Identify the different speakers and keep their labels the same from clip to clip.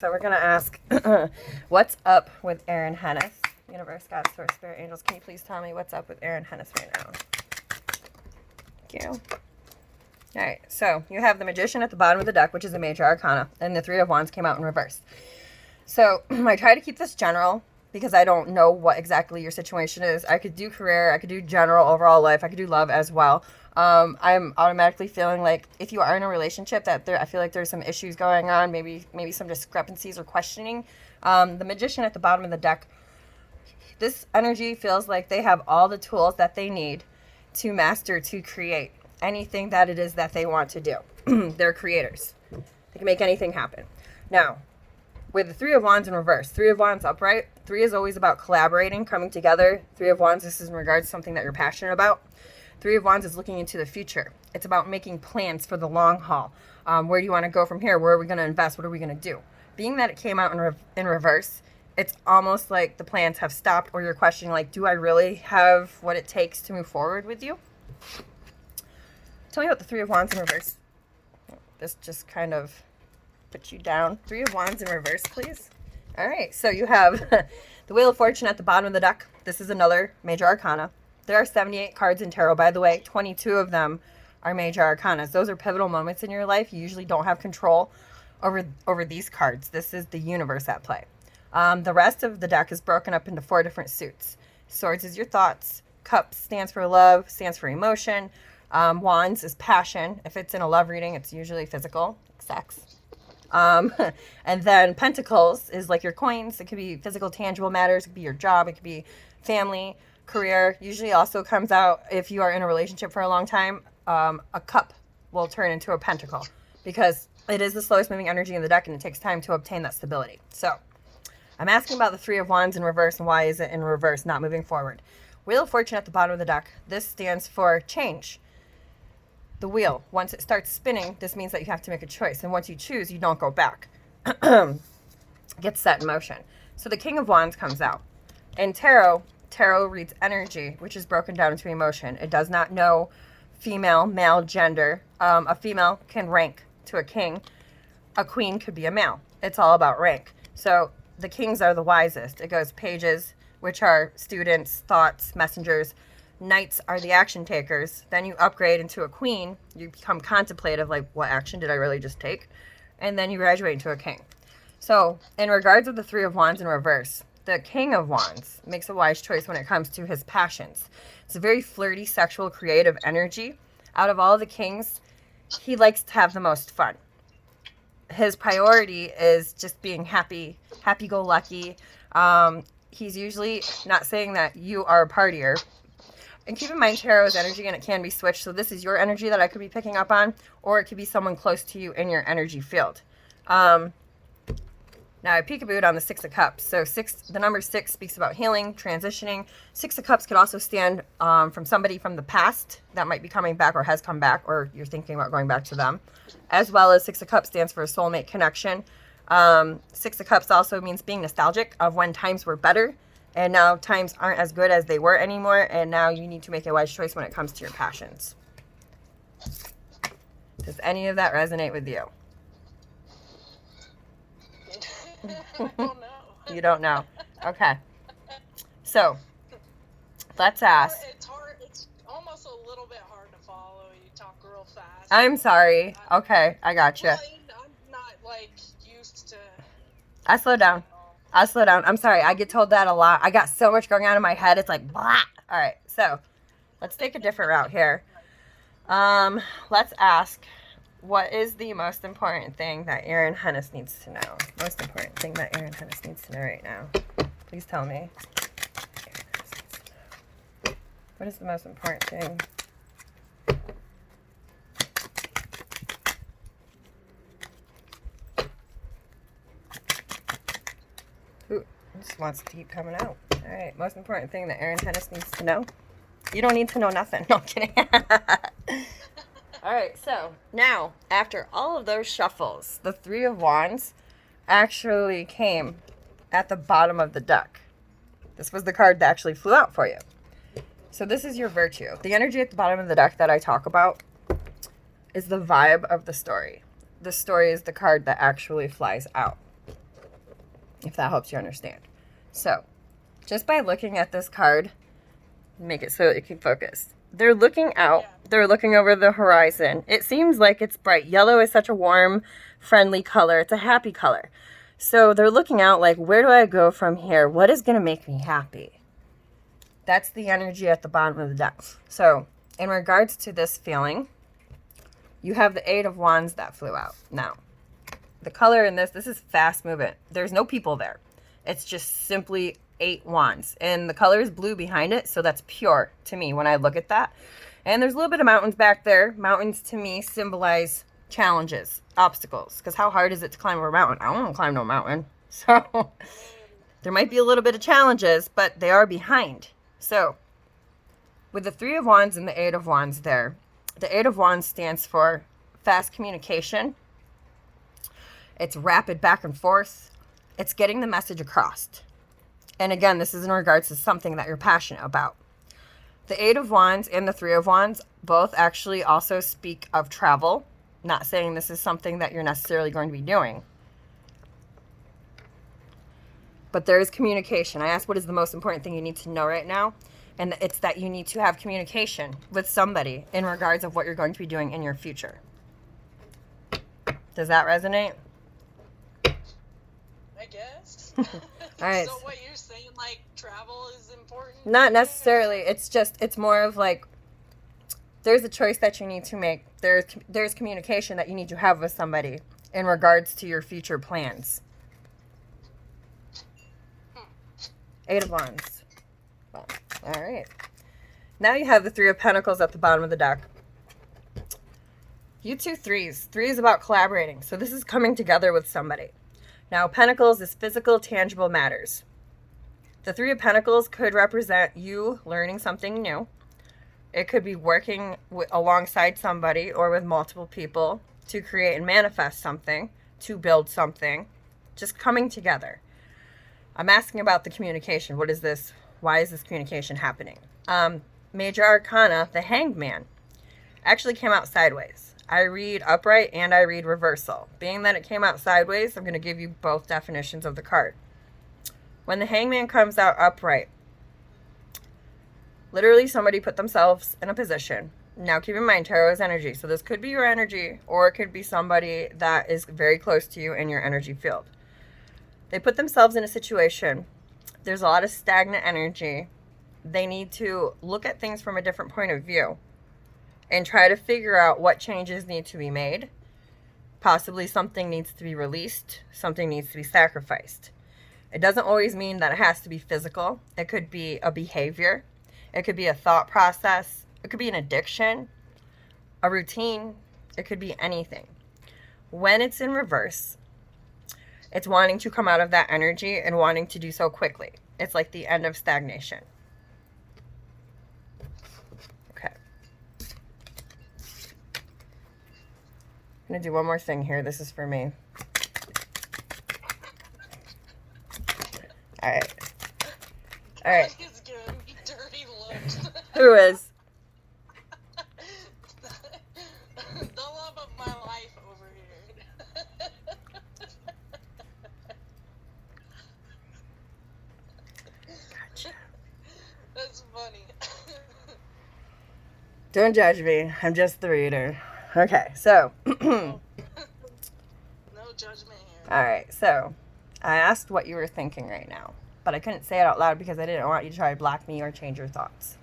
Speaker 1: So we're going to ask, what's up with Aaron Hennis? Universe, God, Source, Spirit, Angels, can you please tell me what's up with Aaron Hennis right now? Thank you. All right, so you have the Magician at the bottom of the deck, which is a major arcana, and the Three of Wands came out in reverse. So I try to keep this general because I don't know what exactly your situation is. I could do career, I could do general overall life, I could do love as well. I'm automatically feeling like if you are in a relationship that I feel like there's some issues going on, maybe some discrepancies or questioning. The Magician at the bottom of the deck, this energy feels like they have all the tools that they need to master, to create anything that it is that they want to do. They're creators. They can make anything happen. Now, with the Three of Wands in reverse, Three of Wands upright, three is always about collaborating, coming together. Three of Wands, this is in regards to something that you're passionate about. Three of Wands is looking into the future. It's about making plans for the long haul. Where do you want to go from here? Where are we going to invest? What are we going to do? Being that it came out in reverse, it's almost like the plans have stopped, or you're questioning, like, do I really have what it takes to move forward with you? Tell me about the Three of Wands in reverse. This just kind of put you down. Three of Wands in reverse, please. All right, so you have the Wheel of Fortune at the bottom of the deck. This is another major arcana. There are 78 cards in tarot, by the way. 22 of them are major arcanas. Those are pivotal moments in your life. You usually don't have control over these cards. This is the universe at play. The rest of the deck is broken up into 4 different suits. Swords is your thoughts. Cups stands for love, stands for emotion. Wands is passion. If it's in a love reading, it's usually physical, sex. And then Pentacles is like your coins. It could be physical, tangible matters. It could be your job. It could be family, career. Usually also comes out if you are in a relationship for a long time. A cup will turn into a pentacle because it is the slowest moving energy in the deck and it takes time to obtain that stability. So I'm asking about the Three of Wands in reverse and why is it in reverse, not moving forward. Wheel of Fortune at the bottom of the deck. This stands for change. The wheel, once it starts spinning, this means that you have to make a choice. And once you choose, you don't go back. Gets set in motion. So the King of Wands comes out. In tarot reads energy, which is broken down into emotion. It does not know female, male, gender. A female can rank to a king. A queen could be a male. It's all about rank. So the kings are the wisest. It goes pages, which are students, thoughts, messengers. Knights are the action takers. Then you upgrade into a queen. You become contemplative, like, what action did I really just take? And then you graduate into a king. So in regards of the Three of Wands in reverse, the King of Wands makes a wise choice when it comes to his passions. It's a very flirty, sexual, creative energy. Out of all the kings, he likes to have the most fun. His priority is just being happy-go-lucky. He's usually not saying that you are a partier. And keep in mind, tarot's energy, and it can be switched. So this is your energy that I could be picking up on, or it could be someone close to you in your energy field. Now, I peekabooed on the Six of Cups. So the number 6 speaks about healing, transitioning. Six of Cups could also stand from somebody from the past that might be coming back or has come back, or you're thinking about going back to them. As well as Six of Cups stands for a soulmate connection. Six of Cups also means being nostalgic of when times were better. And now times aren't as good as they were anymore. And now you need to make a wise choice when it comes to your passions. Does any of that resonate with you?
Speaker 2: I don't know.
Speaker 1: You don't know. Okay. So, let's ask.
Speaker 2: It's hard. It's almost a little bit hard to follow. You talk real fast.
Speaker 1: I'm sorry. Okay, I gotcha.
Speaker 2: Well, I'm not, like, used to...
Speaker 1: I slow down. I'm sorry. I get told that a lot. I got so much going on in my head. It's like, blah. All right. So, let's take a different route here. Let's ask, what is the most important thing that Aaron Hennis needs to know? Most important thing that Aaron Hennis needs to know right now. Please tell me. What is the most important thing? Ooh, this wants to keep coming out. All right, most important thing that Aaron Hennis needs to know. You don't need to know nothing. No, I'm kidding. All right, so now, after all of those shuffles, the Three of Wands actually came at the bottom of the deck. This was the card that actually flew out for you. So this is your virtue. The energy at the bottom of the deck that I talk about is the vibe of the story. The story is the card that actually flies out. if that helps you understand. So, just by looking at this card, make it so that you can focus. They're looking out.
Speaker 2: Yeah.
Speaker 1: They're looking over the horizon. It seems like it's bright. Yellow is such a warm, friendly color. It's a happy color. So they're looking out like, where do I go from here? What is going to make me happy? That's the energy at the bottom of the deck. So in regards to this feeling, you have the Eight of Wands that flew out. Now, the color in this is fast movement. There's no people there. It's just simply 8 wands. And the color is blue behind it, so that's pure to me when I look at that. And there's a little bit of mountains back there. Mountains to me symbolize challenges, obstacles. Because how hard is it to climb a mountain? I don't want to climb no mountain. So there might be a little bit of challenges, but they are behind. So with the Three of Wands and the Eight of Wands there, the Eight of Wands stands for fast communication. It's rapid back and forth. It's getting the message across. And again, this is in regards to something that you're passionate about. The Eight of Wands and the Three of Wands both actually also speak of travel. Not saying this is something that you're necessarily going to be doing. But there is communication. I asked what is the most important thing you need to know right now. And it's that you need to have communication with somebody in regards of what you're going to be doing in your future. Does that resonate?
Speaker 2: I guess.
Speaker 1: All right.
Speaker 2: So what you're saying, like, travel is important?
Speaker 1: Not necessarily. It's more of like, there's a choice that you need to make. There's communication that you need to have with somebody in regards to your future plans. Eight of Wands. Well, all right. Now you have the Three of Pentacles at the bottom of the deck. You two threes. Three is about collaborating. So this is coming together with somebody. Now, Pentacles is physical, tangible matters. The Three of Pentacles could represent you learning something new. It could be working alongside somebody or with multiple people to create and manifest something, to build something, just coming together. I'm asking about the communication. What is this? Why is this communication happening? Major Arcana, the Hanged Man, actually came out sideways. I read upright and I read reversal. Being that it came out sideways, I'm going to give you both definitions of the card. When the Hangman comes out upright, literally somebody put themselves in a position. Now keep in mind, tarot is energy. So this could be your energy or it could be somebody that is very close to you in your energy field. They put themselves in a situation. There's a lot of stagnant energy. They need to look at things from a different point of view and try to figure out what changes need to be made. Possibly something needs to be released. Something needs to be sacrificed. It doesn't always mean that it has to be physical. It could be a behavior. It could be a thought process. It could be an addiction, a routine. It could be anything. When it's in reverse, it's wanting to come out of that energy and wanting to do so quickly. It's like the end of stagnation. Okay. I'm going to do one more thing here. This is for me. All right. All right.
Speaker 2: He's giving me dirty looks.
Speaker 1: Who is?
Speaker 2: The love of my life over here.
Speaker 1: Gotcha.
Speaker 2: That's funny.
Speaker 1: Don't judge me. I'm just the reader. Okay, so.
Speaker 2: No judgment here.
Speaker 1: All right, so I asked what you were thinking right now, but I couldn't say it out loud because I didn't want you to try to block me or change your thoughts.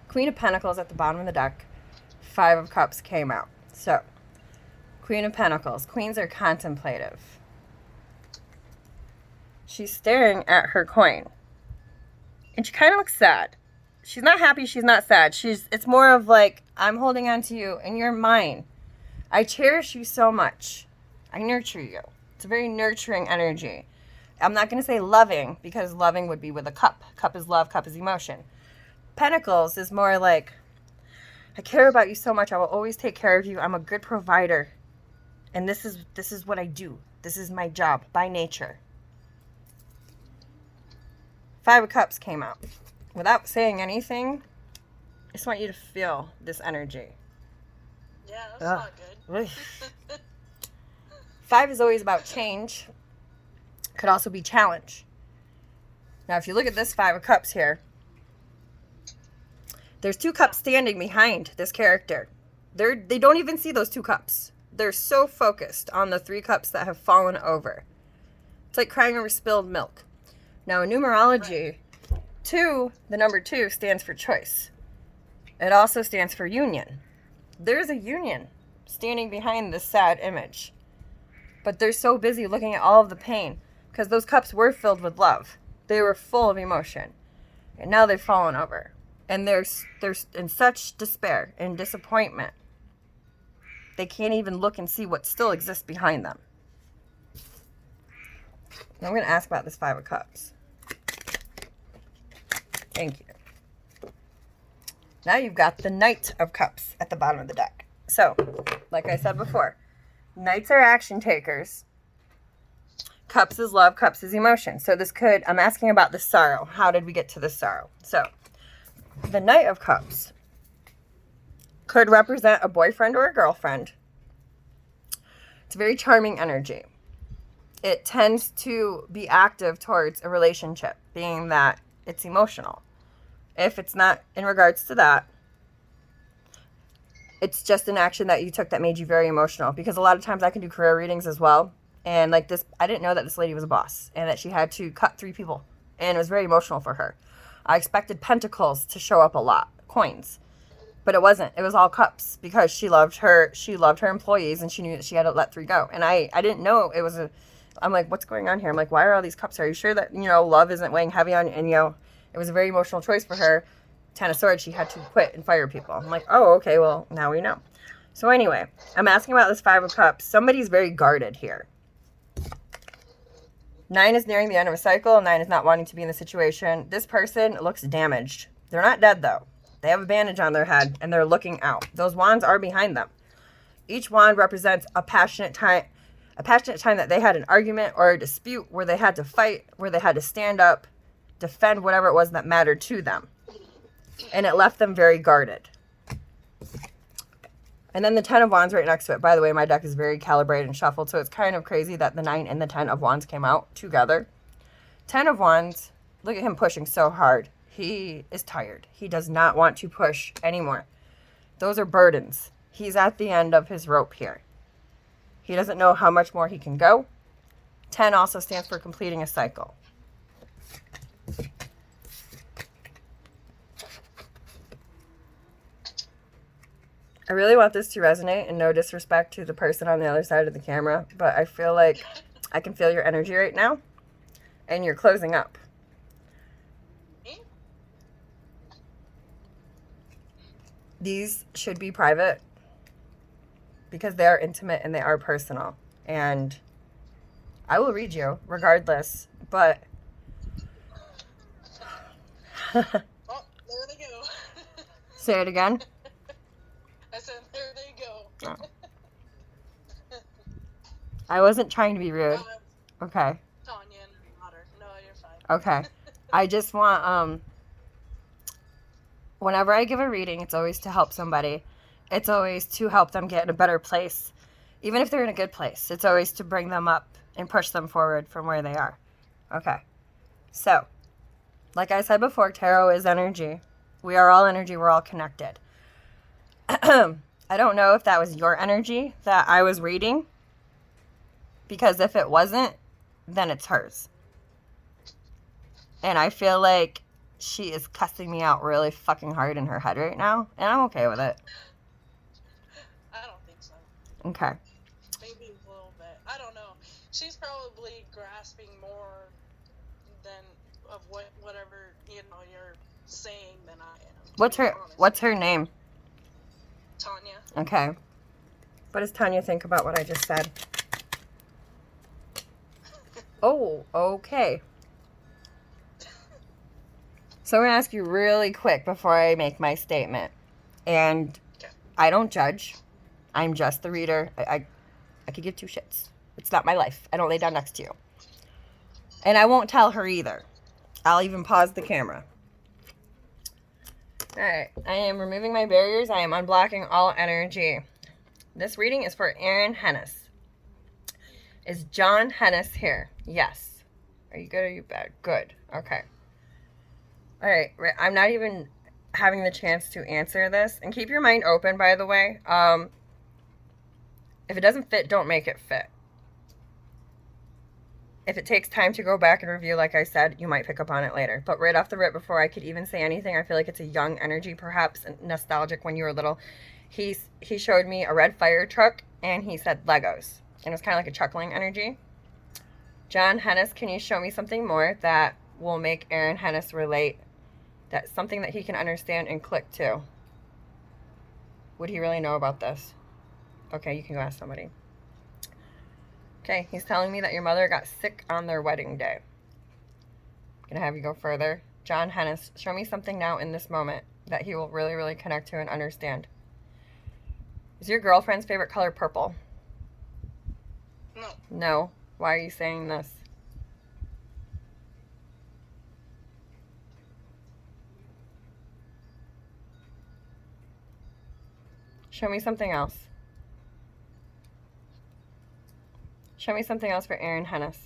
Speaker 1: Queen of Pentacles at the bottom of the deck. Five of Cups came out. So, Queen of Pentacles. Queens are contemplative. She's staring at her coin. And she kind of looks sad. She's not happy, she's not sad. It's more of like, I'm holding on to you and you're mine. I cherish you so much. I nurture you. It's a very nurturing energy. I'm not going to say loving because loving would be with a cup. Cup is love, cup is emotion. Pentacles is more like, I care about you so much. I will always take care of you. I'm a good provider. And this is what I do. This is my job by nature. Five of Cups came out. Without saying anything, I just want you to feel this energy.
Speaker 2: Yeah, that's not good.
Speaker 1: Five is always about change. Could also be challenge. Now, if you look at this Five of Cups here, there's 2 cups standing behind this character. They don't even see those 2 cups. They're so focused on the 3 cups that have fallen over. It's like crying over spilled milk. Now, in numerology, 2, the number 2, stands for choice. It also stands for union. There's a union standing behind this sad image. But they're so busy looking at all of the pain because those cups were filled with love. They were full of emotion. And now they've fallen over. And they're in such despair and disappointment. They can't even look and see what still exists behind them. Now I'm going to ask about this Five of Cups. Thank you. Now you've got the Knight of Cups at the bottom of the deck. So, like I said before, Knights are action takers. Cups is love, cups is emotion. So this could, I'm asking about the sorrow. How did we get to the sorrow? So, the Knight of Cups could represent a boyfriend or a girlfriend. It's a very charming energy. It tends to be active towards a relationship, being that it's emotional. If it's not in regards to that, it's just an action that you took that made you very emotional. Because a lot of times I can do career readings as well. And like this, I didn't know that this lady was a boss and that she had to cut 3 people. And it was very emotional for her. I expected pentacles to show up a lot, coins. But it wasn't. It was all cups because she loved her employees and she knew that she had to let 3 go. And I didn't know it was I'm like, what's going on here? I'm like, why are all these cups? Are you sure that, love isn't weighing heavy on you? And, it was a very emotional choice for her. 10 of Swords, she had to quit and fire people. I'm like, oh, okay, well, now we know. So anyway, I'm asking about this Five of Cups. Somebody's very guarded here. 9 is nearing the end of a cycle. 9 is not wanting to be in the situation. This person looks damaged. They're not dead, though. They have a bandage on their head, and they're looking out. Those wands are behind them. Each wand represents a passionate time that they had an argument or a dispute where they had to fight, where they had to stand up, defend whatever it was that mattered to them. And it left them very guarded. And then the 10 of Wands right next to it. By the way, my deck is very calibrated and shuffled, so it's kind of crazy that the 9 and the 10 of Wands came out together. 10 of Wands, look at him pushing so hard. He is tired. He does not want to push anymore. Those are burdens. He's at the end of his rope here. He doesn't know how much more he can go. 10 also stands for completing a cycle. I really want this to resonate, and no disrespect to the person on the other side of the camera, but I feel like I can feel your energy right now, and you're closing up. These should be private because they are intimate and they are personal, and I will read you regardless, but
Speaker 2: Oh, there they go.
Speaker 1: say it again.
Speaker 2: I said, there they go.
Speaker 1: Oh. I wasn't trying to be rude. Okay.
Speaker 2: Tanya and her daughter. No, you're fine.
Speaker 1: Okay. I just want, whenever I give a reading, it's always to help somebody. It's always to help them get in a better place. Even if they're in a good place, it's always to bring them up and push them forward from where they are. Okay. So, like I said before, tarot is energy. We are all energy. We're all connected. I don't know if that was your energy that I was reading, because if it wasn't, then it's hers. And I feel like she is cussing me out really fucking hard in her head right now, and I'm okay with it.
Speaker 2: I don't think so.
Speaker 1: Okay.
Speaker 2: Maybe a little bit. I don't know. She's probably grasping more than of whatever you're saying than I am.
Speaker 1: What's her name?
Speaker 2: Tanya.
Speaker 1: Okay. What does Tanya think about what I just said? Oh, okay. So I'm going to ask you really quick before I make my statement. And I don't judge. I'm just the reader. I could give 2 shits. It's not my life. I don't lay down next to you. And I won't tell her either. I'll even pause the camera. Alright, I am removing my barriers. I am unblocking all energy. This reading is for Aaron Hennis. Is John Hennis here? Yes. Are you good or are you bad? Good. Okay. All right. I'm not even having the chance to answer this. And keep your mind open, by the way. If it doesn't fit, don't make it fit. If it takes time to go back and review, like I said, you might pick up on it later. But right off the rip, before I could even say anything, I feel like it's a young energy, perhaps nostalgic when you were little. He showed me a red fire truck, and he said Legos. And it was kind of like a chuckling energy. John Hennis, can you show me something more that will make Aaron Hennis relate? That's something that he can understand and click to. Would he really know about this? Okay, you can go ask somebody. Okay, he's telling me that your mother got sick on their wedding day. I'm going to have you go further. John Hennis, show me something now in this moment that he will really, really connect to and understand. Is your girlfriend's favorite color purple?
Speaker 2: No.
Speaker 1: No. Why are you saying this? Show me something else. Show me something else for Aaron Hennis.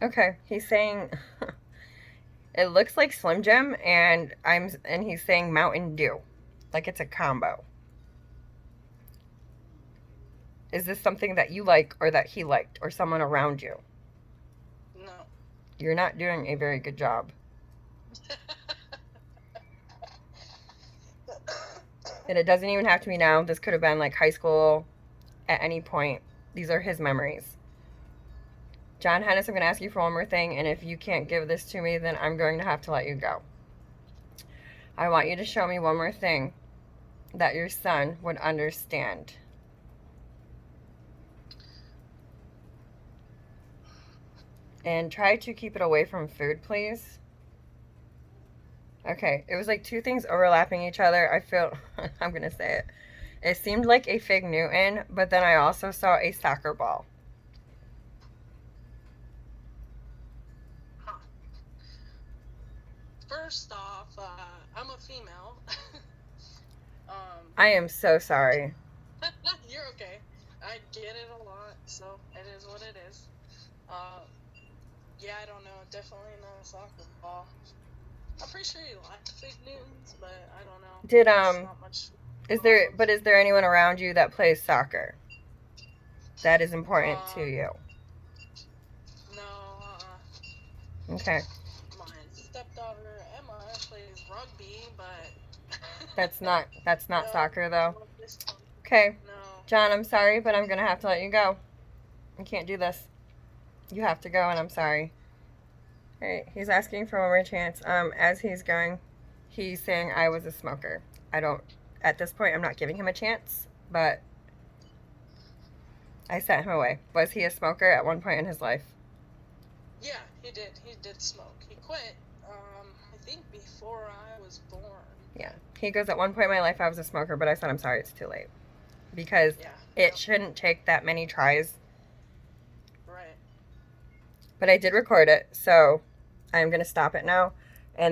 Speaker 1: Okay, he's saying it looks like Slim Jim, and he's saying Mountain Dew, like it's a combo. Is this something that you like or that he liked or someone around you?
Speaker 2: No.
Speaker 1: You're not doing a very good job. And it doesn't even have to be now. This could have been like high school at any point. These are his memories. John Hennis, I'm going to ask you for one more thing, and if you can't give this to me, then I'm going to have to let you go. I want you to show me one more thing that your son would understand. And try to keep it away from food, please. Okay, it was like two things overlapping each other. I feel, I'm going to say it. It seemed like a Fig Newton, but then I also saw a soccer ball.
Speaker 2: Huh. First off, I'm a female.
Speaker 1: I am so sorry.
Speaker 2: You're okay. I get it a lot, so it is what it is. Yeah, I don't know. Definitely not a soccer ball. I'm pretty sure you like Fig Newtons, but I don't know.
Speaker 1: Did
Speaker 2: Not much.
Speaker 1: is there anyone around you that plays soccer? That is important to you.
Speaker 2: No.
Speaker 1: Okay.
Speaker 2: My stepdaughter Emma plays rugby, but
Speaker 1: That's not
Speaker 2: no,
Speaker 1: soccer though.
Speaker 2: not this one.
Speaker 1: Okay.
Speaker 2: No.
Speaker 1: John, I'm sorry, but I'm going to have to let you go. I can't do this. You have to go, and I'm sorry. All right, he's asking for one more chance. As he's going, he's saying I was a smoker. At this point, I'm not giving him a chance, but I sent him away. Was he a smoker at one point in his life?
Speaker 2: Yeah, he did. He did smoke. He quit, I think before I was born.
Speaker 1: Yeah. He goes, at one point in my life, I was a smoker, but I said, I'm sorry, it's too late. Because it shouldn't take that many tries.
Speaker 2: Right.
Speaker 1: But I did record it, so I'm going to stop it now. And